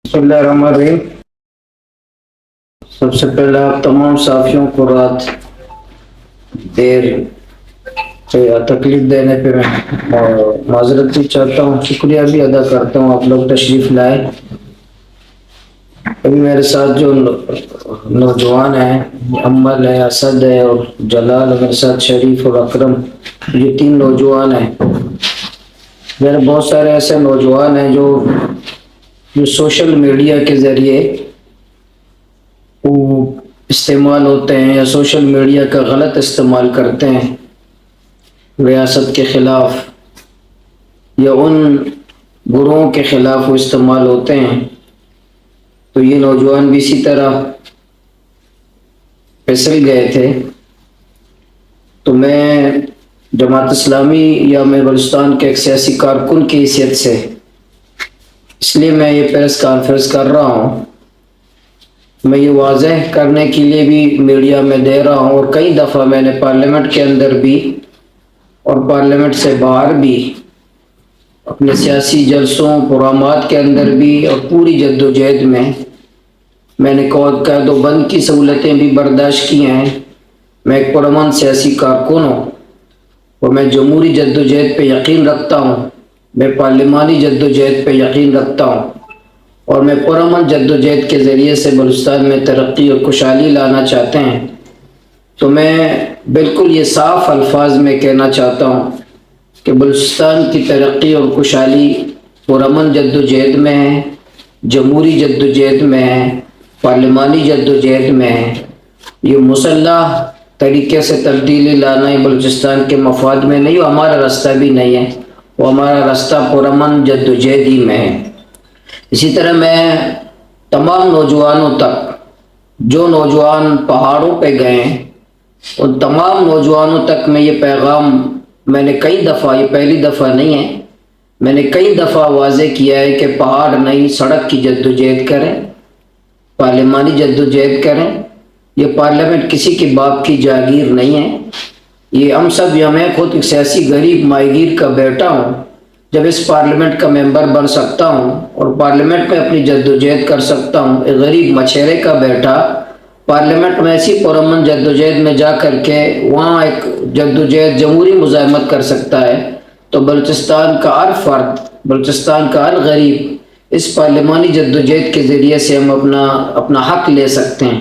بسم اللہ الرحمن الرحیم۔ سب سے پہلے آپ تمام صحافیوں کو رات دیر تکلیف دینے پہ میں معذرت بھی چاہتا ہوں، شکریہ بھی ادا کرتا ہوں، آپ لوگ تشریف لائے۔ ابھی میرے ساتھ جو نوجوان ہیں، امل ہے، اسد ہے اور جلال، میرے ساتھ شریف اور اکرم، یہ تین نوجوان ہیں۔ میرے بہت سارے ایسے نوجوان ہیں جو سوشل میڈیا کے ذریعے وہ استعمال ہوتے ہیں یا سوشل میڈیا کا غلط استعمال کرتے ہیں ریاست کے خلاف یا ان گروہوں کے خلاف وہ استعمال ہوتے ہیں، تو یہ نوجوان بھی اسی طرح پھسل گئے تھے۔ تو میں جماعت اسلامی یا میں بلوچستان کے ایک سیاسی کارکن کی حیثیت سے اس لیے میں یہ پریس کانفرنس کر رہا ہوں، میں یہ واضح کرنے کے لیے بھی میڈیا میں دے رہا ہوں، اور کئی دفعہ میں نے پارلیمنٹ کے اندر بھی اور پارلیمنٹ سے باہر بھی اپنے سیاسی جلسوں پروگرامات کے اندر بھی اور پوری جدوجہد میں نے قید و بند کی سہولتیں بھی برداشت کی ہیں۔ میں ایک پرامن سیاسی کارکن ہوں اور میں جمہوری جدوجہد پہ یقین رکھتا ہوں، میں پارلیمانی جدوجہد پہ یقین رکھتا ہوں، اور میں پرامن جدوجہد کے ذریعے سے بلوچستان میں ترقی اور خوشحالی لانا چاہتے ہیں۔ تو میں بالکل یہ صاف الفاظ میں کہنا چاہتا ہوں کہ بلوچستان کی ترقی اور خوشحالی پرامن جدوجہد میں ہے، جمہوری جدوجہد میں ہے، پارلیمانی جدوجہد میں ہے۔ یہ مسلح طریقے سے تبدیلی لانا ہی بلوچستان کے مفاد میں نہیں، وہ ہمارا راستہ بھی نہیں ہے، وہ ہمارا راستہ پرامن جدوجہد ہی میں ہے۔ اسی طرح میں تمام نوجوانوں تک، جو نوجوان پہاڑوں پہ گئے ہیں، ان تمام نوجوانوں تک میں یہ پیغام میں نے کئی دفعہ، یہ پہلی دفعہ نہیں ہے، میں نے کئی دفعہ واضح کیا ہے کہ پہاڑ نہیں، سڑک کی جدوجہد کریں، پارلیمانی جدوجہد کریں۔ یہ پارلیمنٹ کسی کے باپ کی جاگیر نہیں ہے، یہ ہم سب، میں خود ایک سیاسی غریب ماہی گیر کا بیٹا ہوں، جب اس پارلیمنٹ کا ممبر بن سکتا ہوں اور پارلیمنٹ میں اپنی جدوجہد کر سکتا ہوں، ایک غریب مچھیرے کا بیٹا پارلیمنٹ میں ایسی پرامن جدوجہد میں جا کر کے وہاں ایک جدوجہد جمہوری مزاحمت کر سکتا ہے، تو بلوچستان کا ہر فرد، بلوچستان کا ہر غریب اس پارلیمانی جدوجہد کے ذریعے سے ہم اپنا حق لے سکتے ہیں۔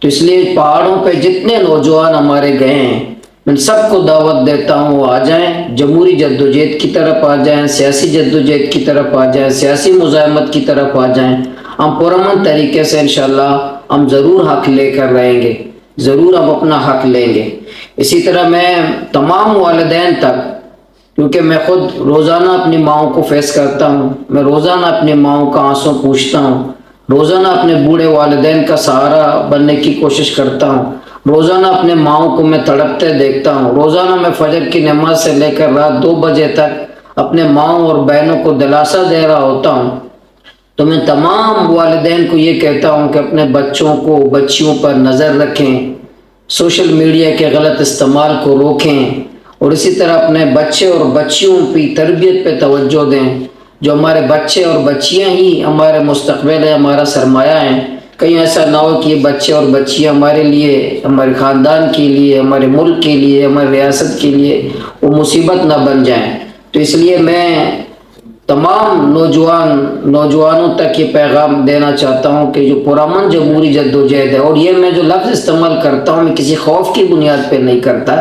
تو اس لیے پہاڑوں پہ جتنے نوجوان ہمارے گئے ہیں، میں سب کو دعوت دیتا ہوں، وہ آ جائیں، جمہوری جدوجہد کی طرف آ جائیں، سیاسی جدوجہد کی طرف آ جائیں، سیاسی مزاحمت کی طرف آ جائیں۔ ہم پرامن طریقے سے انشاءاللہ ہم ضرور حق لے کر رہیں گے، ضرور ہم اپنا حق لیں گے۔ اسی طرح میں تمام والدین تک، کیونکہ میں خود روزانہ اپنی ماؤں کو فیس کرتا ہوں، میں روزانہ اپنی ماؤں کا آنسو پوچھتا ہوں، روزانہ اپنے بوڑھے والدین کا سہارا بننے کی کوشش کرتا ہوں، روزانہ اپنے ماؤں کو میں تڑپتے دیکھتا ہوں، روزانہ میں فجر کی نماز سے لے کر رات 2 بجے تک اپنے ماؤں اور بہنوں کو دلاسا دے رہا ہوتا ہوں۔ تو میں تمام والدین کو یہ کہتا ہوں کہ اپنے بچوں کو، بچیوں پر نظر رکھیں، سوشل میڈیا کے غلط استعمال کو روکیں، اور اسی طرح اپنے بچے اور بچیوں کی تربیت پہ توجہ دیں۔ جو ہمارے بچے اور بچیاں ہی ہمارے مستقبل ہے، ہمارا سرمایہ ہیں، کہیں ایسا نہ ہو کہ یہ بچے اور بچیاں ہمارے لیے، ہمارے خاندان کے لیے، ہمارے ملک کے لیے، ہماری ریاست کے لیے وہ مصیبت نہ بن جائیں۔ تو اس لیے میں تمام نوجوانوں تک یہ پیغام دینا چاہتا ہوں کہ جو پرامن جمہوری جدوجہد ہے، اور یہ میں جو لفظ استعمال کرتا ہوں، میں کسی خوف کی بنیاد پہ نہیں کرتا،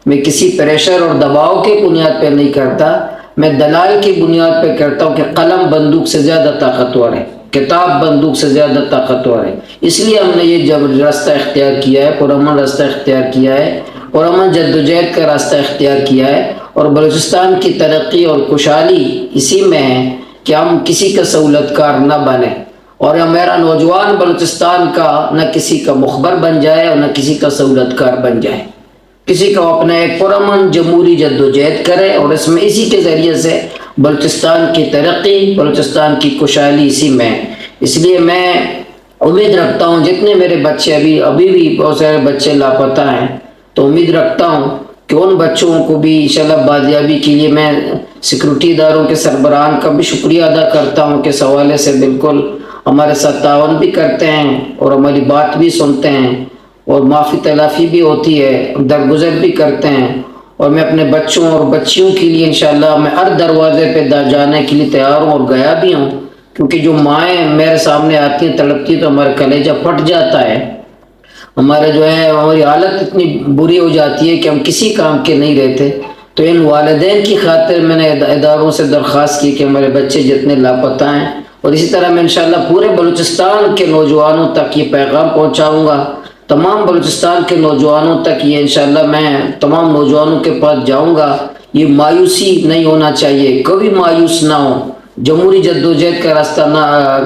میں کسی پریشر اور دباؤ کی بنیاد پہ نہیں کرتا، میں دلائل کی بنیاد پہ کرتا ہوں کہ قلم بندوق سے زیادہ طاقتور ہے، کتاب بندوق سے زیادہ طاقتور ہے۔ اس لیے ہم نے یہ راستہ اختیار کیا ہے، پرامن راستہ اختیار کیا ہے، پرامن جدوجہد کا راستہ اختیار کیا ہے، اور بلوچستان کی ترقی اور خوشحالی اسی میں ہے کہ ہم کسی کا سہولت کار نہ بنیں، اور میرا نوجوان بلوچستان کا نہ کسی کا مخبر بن جائے اور نہ کسی کا سہولت کار بن جائے، کسی کو اپنے ایک پرامن جمہوری جدوجہد کرے، اور اس میں اسی کے ذریعے سے بلوچستان کی ترقی، بلوچستان کی خوشحالی اسی میں ہے۔ اس لیے میں امید رکھتا ہوں، جتنے میرے بچے ابھی بھی بہت سارے بچے لاپتہ ہیں، تو امید رکھتا ہوں کہ ان بچوں کو بھی انشاءاللہ بازیابی کے لیے میں سیکورٹی اداروں کے سربراہان کا بھی شکریہ ادا کرتا ہوں کہ اس حوالے سے بالکل ہمارے ساتھ تعاون بھی کرتے ہیں اور ہماری بات بھی سنتے ہیں اور معافی تلافی بھی ہوتی ہے، درگزر بھی کرتے ہیں، اور میں اپنے بچوں اور بچیوں کے لیے انشاءاللہ میں ہر دروازے پہ جانے کے لیے تیار ہوں اور گیا بھی ہوں، کیونکہ جو مائیں میرے سامنے آتی ہیں تڑپتی تو ہمارا کلیجہ پھٹ جاتا ہے، ہمارے جو ہے ہماری حالت اتنی بری ہو جاتی ہے کہ ہم کسی کام کے نہیں رہتے۔ تو ان والدین کی خاطر میں نے اداروں سے درخواست کی کہ ہمارے بچے جتنے لاپتہ ہیں، اور اسی طرح میں انشاءاللہ پورے بلوچستان کے نوجوانوں تک یہ پیغام پہنچاؤں گا، تمام بلوچستان کے نوجوانوں تک یہ انشاءاللہ میں تمام نوجوانوں کے پاس جاؤں گا۔ یہ مایوسی نہیں ہونا چاہیے، کبھی مایوس نہ ہو، جمہوری جدوجہد کا راستہ نہ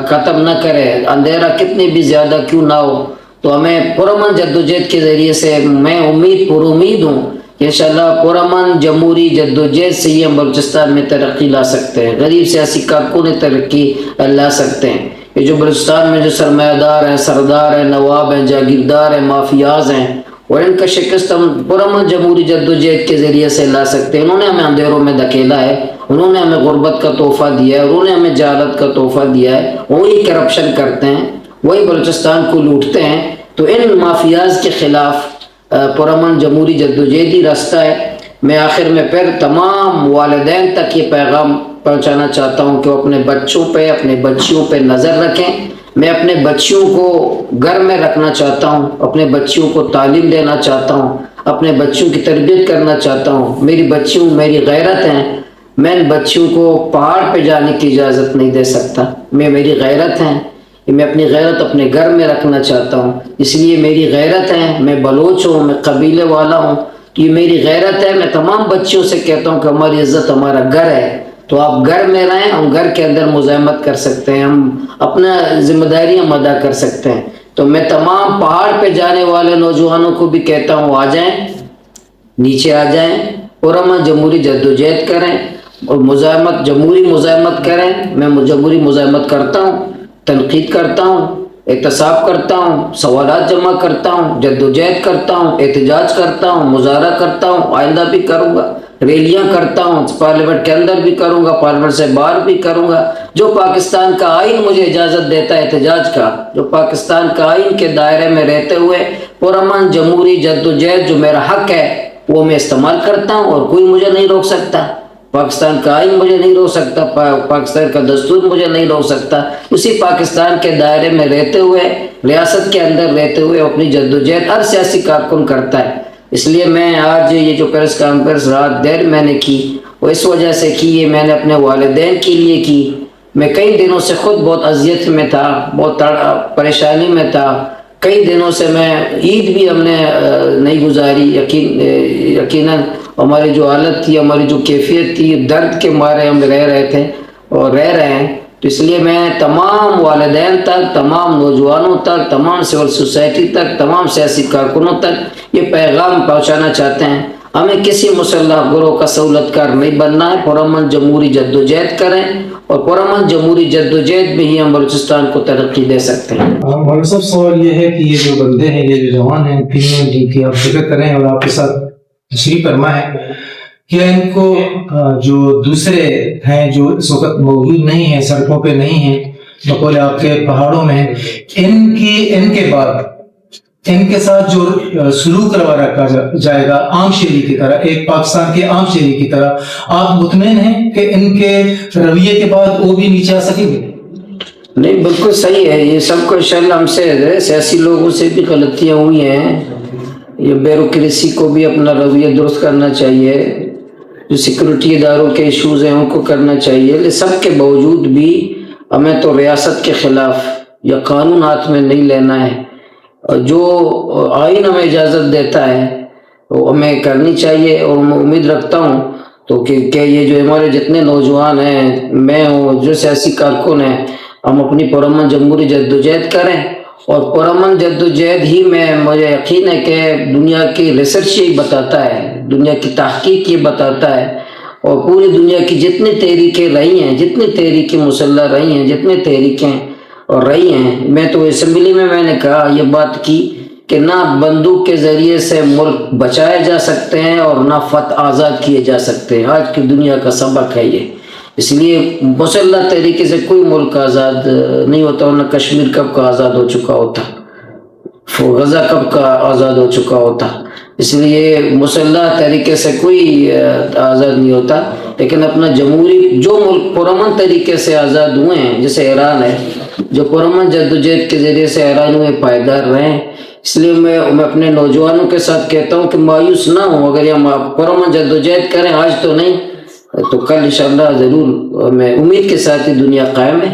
ختم نہ کرے، اندھیرا کتنی بھی زیادہ کیوں نہ ہو، تو ہمیں پرامن جدوجہد کے ذریعے سے میں پر امید ہوں کہ انشاءاللہ پرامن جمہوری جدوجہد سے ہی ہم بلوچستان میں ترقی لا سکتے ہیں، غریب سیاسی کارکن ترقی لا سکتے ہیں۔ یہ جو بلوچستان میں جو سرمایہ دار ہیں، سردار ہیں، نواب ہیں، جاگیردار ہیں، مافیاز ہیں، اور ان کا شکست ہم پرامن جمہوری جدوجہد کے ذریعے سے لا سکتے ہیں۔ انہوں نے ہمیں اندھیروں میں دھکیلا ہے، انہوں نے ہمیں غربت کا تحفہ دیا ہے، انہوں نے ہمیں جہالت کا تحفہ دیا ہے، وہی کرپشن کرتے ہیں، وہی بلوچستان کو لوٹتے ہیں۔ تو ان مافیاز کے خلاف پرامن جمہوری جدوجہد ہی راستہ ہے۔ میں آخر میں پھر تمام والدین تک یہ پیغام پہنچانا چاہتا ہوں کہ وہ اپنے بچوں پہ، اپنے بچیوں پہ نظر رکھیں۔ میں اپنے بچیوں کو گھر میں رکھنا چاہتا ہوں، اپنے بچیوں کو تعلیم دینا چاہتا ہوں، اپنے بچیوں کی تربیت کرنا چاہتا ہوں۔ میری بچیوں میری غیرت ہیں، میں ان بچیوں کو پہاڑ پہ جانے کی اجازت نہیں دے سکتا، میری غیرت ہیں، میں اپنی غیرت اپنے گھر میں رکھنا چاہتا ہوں، اس لیے میری غیرت ہے، میں بلوچ ہوں، میں قبیلے والا ہوں، تو یہ میری غیرت ہے۔ میں تمام بچیوں سے کہتا ہوں کہ ہماری عزت ہمارا گھر ہے، تو آپ گھر میں رہیں، ہم گھر کے اندر مزاحمت کر سکتے ہیں، ہم اپنا ذمہ داریاں ادا کر سکتے ہیں۔ تو میں تمام پہاڑ پہ جانے والے نوجوانوں کو بھی کہتا ہوں آ جائیں، نیچے آ جائیں، پرامن جمہوری جدوجہد کریں اور مزاحمت، جمہوری مزاحمت کریں۔ میں جمہوری مزاحمت کرتا ہوں، تنقید کرتا ہوں، احتساب کرتا ہوں، سوالات جمع کرتا ہوں، جدوجہد کرتا ہوں، احتجاج کرتا ہوں، مظاہرہ کرتا ہوں، آئندہ بھی کروں گا، ریلیاں کرتا ہوں، پارلیمنٹ کے اندر بھی کروں گا، پارلیمنٹ سے باہر بھی کروں گا۔ جو پاکستان کا آئین مجھے اجازت دیتا ہے احتجاج کا، جو پاکستان کا آئین کے دائرے میں رہتے ہوئے پرامن جمہوری جدوجہد جو میرا حق ہے وہ میں استعمال کرتا ہوں، اور کوئی مجھے نہیں روک سکتا۔ پاکستان کا آئین مجھے نہیں روک سکتا، پاکستان کا دستور مجھے نہیں روک سکتا۔ اسی پاکستان کے دائرے میں رہتے ہوئے، ریاست کے اندر رہتے ہوئے اپنی جدوجہد ہر سیاسی کارکن کرتا ہے۔ اس لیے میں آج یہ جو پریس کانفرنس رات دیر میں نے کی وہ اس وجہ سے کی، یہ میں نے اپنے والدین کے لیے کی۔ میں کئی دنوں سے خود بہت اذیت میں تھا، بہت پریشانی میں تھا، کئی دنوں سے میں عید بھی ہم نے نہیں گزاری، یقیناً ہماری جو حالت تھی، ہماری جو کیفیت تھی، درد کے مارے ہم رہ رہے تھے اور رہ رہے ہیں۔ تو اس لیے میں تمام والدین تک، تمام نوجوانوں تک، تمام سول سوسائٹی تک، تمام سیاسی کارکنوں تک یہ پیغام پہنچانا چاہتے ہیں، ہمیں کسی مسلح گروہ کا سہولت کار نہیں بننا ہے، پرامن جمہوری جدوجہد کریں، اور پرامن جمہوری جدوجہد میں ہی ہم بلوچستان کو ترقی دے سکتے ہیں۔ مولانا صاحب سوال یہ ہے کہ یہ جو بندے ہیں، یہ جو جوان ہیں، جن کی آپ ذکر کریں اور آپ کے ساتھ تشریف فرما ہے، کیا ان کو جو دوسرے ہیں جو اس وقت موجود نہیں ہیں، سڑکوں پہ نہیں ہیں، بقول آپ کے پہاڑوں میں، ان کے بعد ان کے ساتھ جو سلوک روا رکھا جائے گا عام شہری کی طرح، ایک پاکستان کے عام شہری کی طرح، آپ مطمئن ہیں کہ ان کے رویے کے بعد وہ بھی نیچے آ سکیں گے؟ نہیں، بالکل صحیح ہے، یہ سب کو انشاءاللہ ہم سے سیاسی لوگوں سے بھی غلطیاں ہوئی ہیں، یہ بیوروکریسی کو بھی اپنا رویہ درست کرنا چاہیے، جو سیکورٹی اداروں کے ایشوز ہیں ان کو کرنا چاہیے، لیکن سب کے باوجود بھی ہمیں تو ریاست کے خلاف یا قانون ہاتھ میں نہیں لینا ہے، جو آئین ہمیں اجازت دیتا ہے وہ ہمیں کرنی چاہیے۔ اور میں امید رکھتا ہوں تو کہ یہ جو ہمارے جتنے نوجوان ہیں، میں ہوں، جو سیاسی کارکن ہیں، ہم اپنی پرامن جمہوری جدوجہد کریں، اور پرامن جدوجہد ہی میں مجھے یقین ہے کہ دنیا کی ریسرچ یہ بتاتا ہے، دنیا کی تحقیق یہ بتاتا ہے، اور پوری دنیا کی جتنی تحریکیں رہی ہیں، جتنی تحریکیں مسلح رہی ہیں، جتنی تحریکیں اور رہی ہیں، میں تو اسمبلی میں نے کہا یہ بات کی کہ نہ بندوق کے ذریعے سے ملک بچائے جا سکتے ہیں اور نہ فتح آزاد کیے جا سکتے ہیں۔ آج کی دنیا کا سبق ہے یہ اس لیے مسلح طریقے سے کوئی ملک آزاد نہیں ہوتا، ورنہ کشمیر کب کا آزاد ہو چکا ہوتا، غزہ کب کا آزاد ہو چکا ہوتا۔ اس لیے مسلح طریقے سے کوئی آزاد نہیں ہوتا، لیکن اپنا جمہوری جو ملک پرامن طریقے سے آزاد ہوئے ہیں، جیسے ایران ہے، جو پرامن جدوجہد کے ذریعے سے ایران ہوئے پائیدار رہے ہیں۔ اس لیے میں اپنے نوجوانوں کے ساتھ کہتا ہوں کہ مایوس نہ ہوں، اگر یہ پرامن جدوجہد کریں، آج تو نہیں تو کل انشاءاللہ ضرور، میں امید کے ساتھ ہی دنیا قائم ہے۔